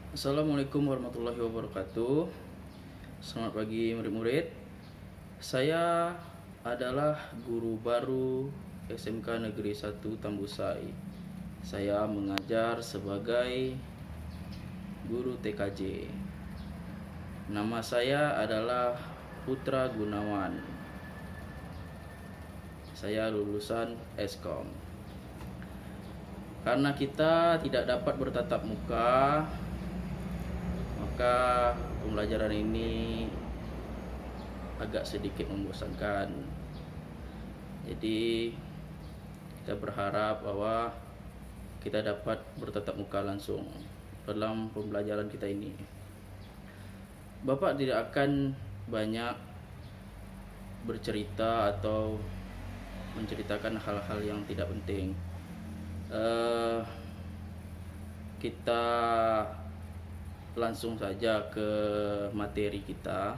Assalamualaikum warahmatullahi wabarakatuh. Selamat pagi murid-murid. Saya adalah guru baru SMK Negeri 1 Tambusai. Saya mengajar sebagai guru TKJ. Nama saya adalah Putra Gunawan. Saya lulusan Eskom. Karena kita tidak dapat bertatap muka, maka pembelajaran ini agak sedikit membosankan. Jadi kita berharap bahwa kita dapat bertatap muka langsung dalam pembelajaran kita ini. Bapak tidak akan banyak bercerita atau menceritakan hal-hal yang tidak penting. Kita langsung saja ke materi kita.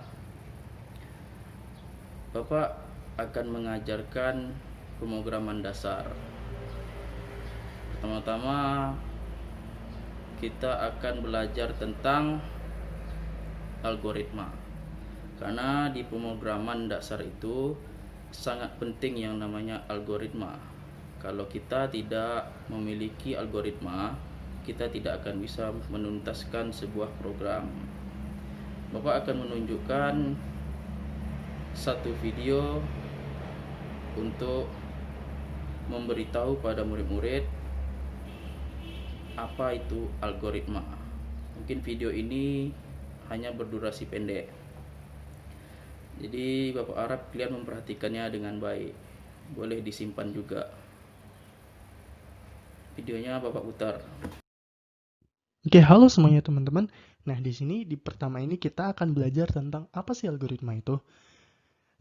Bapak akan mengajarkan pemrograman dasar. Pertama-tama kita akan belajar tentang algoritma. Karena di pemrograman dasar itu sangat penting yang namanya algoritma. Kalau kita tidak memiliki algoritma, kita tidak akan bisa menuntaskan sebuah program. Bapak akan menunjukkan satu video untuk memberitahu pada murid-murid apa itu algoritma. Mungkin video ini hanya berdurasi pendek, jadi Bapak harap kalian memperhatikannya dengan baik. Boleh disimpan juga. Videonya Bapak putar. Oke, halo semuanya teman-teman. Nah, di sini di pertama ini kita akan belajar tentang apa sih algoritma itu.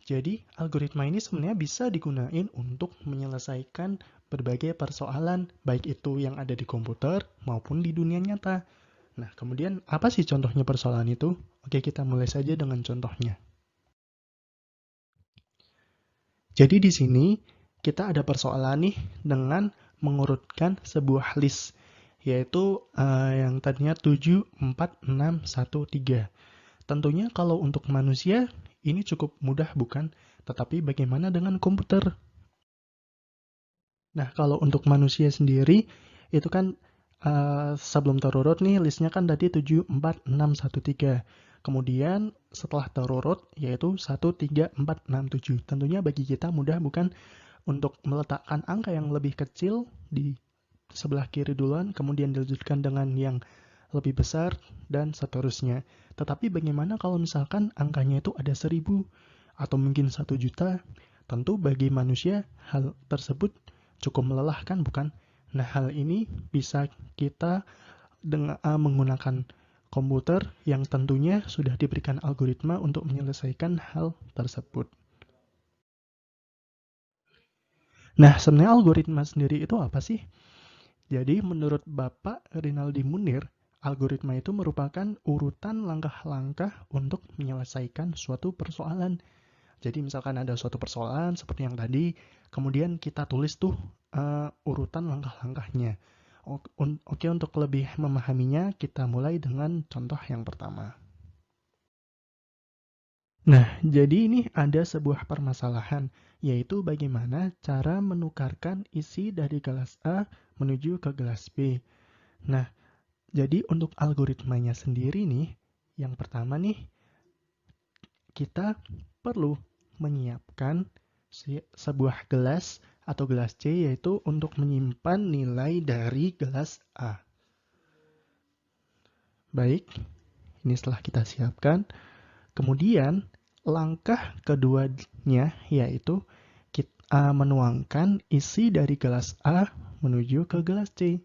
Jadi, algoritma ini sebenarnya bisa digunakan untuk menyelesaikan berbagai persoalan, baik itu yang ada di komputer maupun di dunia nyata. Nah, kemudian apa sih contohnya persoalan itu? Oke, kita mulai saja dengan contohnya. Jadi di sini kita ada persoalan nih dengan mengurutkan sebuah list, yaitu yang tadinya 7, 4, 6, 1, 3. Tentunya kalau untuk manusia ini cukup mudah bukan? Tetapi bagaimana dengan komputer? Nah, kalau untuk manusia sendiri itu kan sebelum terurut nih listnya kan tadi 7, 4, 6, 1, 3. Kemudian setelah terurut yaitu 1, 3, 4, 6, 7. Tentunya bagi kita mudah bukan untuk meletakkan angka yang lebih kecil di sebelah kiri duluan, kemudian dilanjutkan dengan yang lebih besar, dan seterusnya. Tetapi bagaimana kalau misalkan angkanya itu ada 1000 atau mungkin 1 juta? Tentu bagi manusia hal tersebut cukup melelahkan, bukan? Nah, hal ini bisa kita dengan menggunakan komputer yang tentunya sudah diberikan algoritma untuk menyelesaikan hal tersebut. Nah, sebenarnya algoritma sendiri itu apa sih? Jadi, menurut Bapak Rinaldi Munir, algoritma itu merupakan urutan langkah-langkah untuk menyelesaikan suatu persoalan. Jadi, misalkan ada suatu persoalan seperti yang tadi, kemudian kita tulis tuh urutan langkah-langkahnya. Oke, untuk lebih memahaminya, kita mulai dengan contoh yang pertama. Nah, jadi ini ada sebuah permasalahan, yaitu bagaimana cara menukarkan isi dari gelas A menuju ke gelas B. Nah, jadi untuk algoritmanya sendiri nih, yang pertama nih, kita perlu menyiapkan sebuah gelas atau gelas C, yaitu untuk menyimpan nilai dari gelas A. Baik, ini setelah kita siapkan. Kemudian, langkah keduanya yaitu kita menuangkan isi dari gelas A menuju ke gelas C.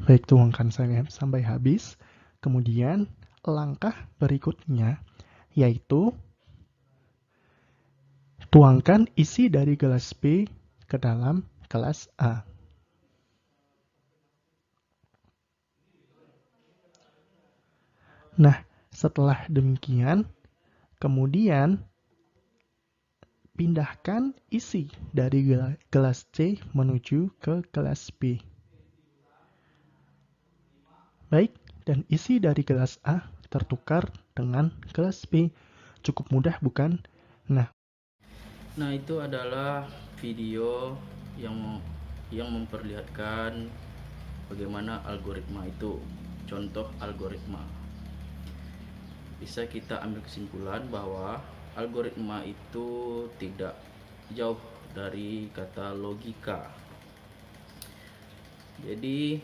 Baik, tuangkan sampai habis. Kemudian, langkah berikutnya yaitu tuangkan isi dari gelas B ke dalam gelas A. Nah, setelah demikian, kemudian pindahkan isi dari gelas C menuju ke gelas B. Baik, dan isi dari gelas A tertukar dengan gelas B. Cukup mudah bukan? Nah, itu adalah video yang memperlihatkan bagaimana algoritma itu. Contoh algoritma. Bisa kita ambil kesimpulan bahwa algoritma itu tidak jauh dari kata logika. Jadi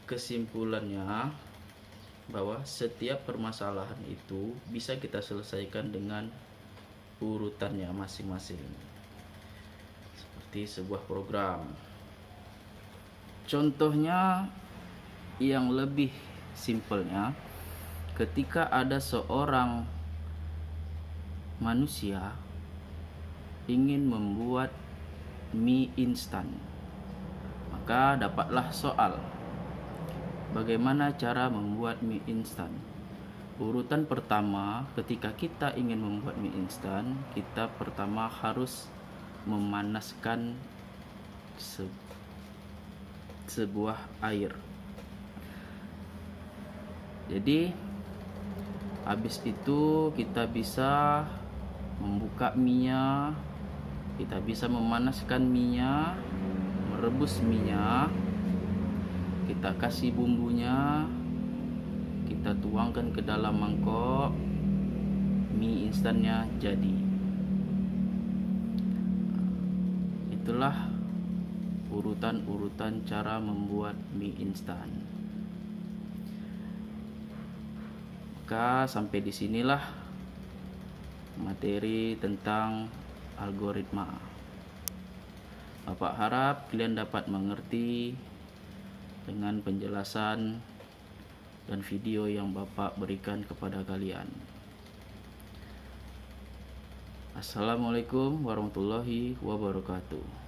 kesimpulannya bahwa setiap permasalahan itu bisa kita selesaikan dengan urutannya masing-masing, seperti sebuah program. Contohnya yang lebih simpelnya, ketika ada seorang manusia ingin membuat mie instan, maka dapatlah soal bagaimana cara membuat mie instan. Urutan pertama, ketika kita ingin membuat mie instan, kita pertama harus memanaskan sebuah air. Jadi habis itu kita bisa membuka minyak, kita bisa memanaskan minyak, merebus minyak, kita kasih bumbunya, kita tuangkan ke dalam mangkok, mie instannya jadi. Itulah urutan-urutan cara membuat mie instan. Maka sampai di sinilah materi tentang algoritma. Bapak harap kalian dapat mengerti dengan penjelasan dan video yang Bapak berikan kepada kalian. Assalamualaikum warahmatullahi wabarakatuh.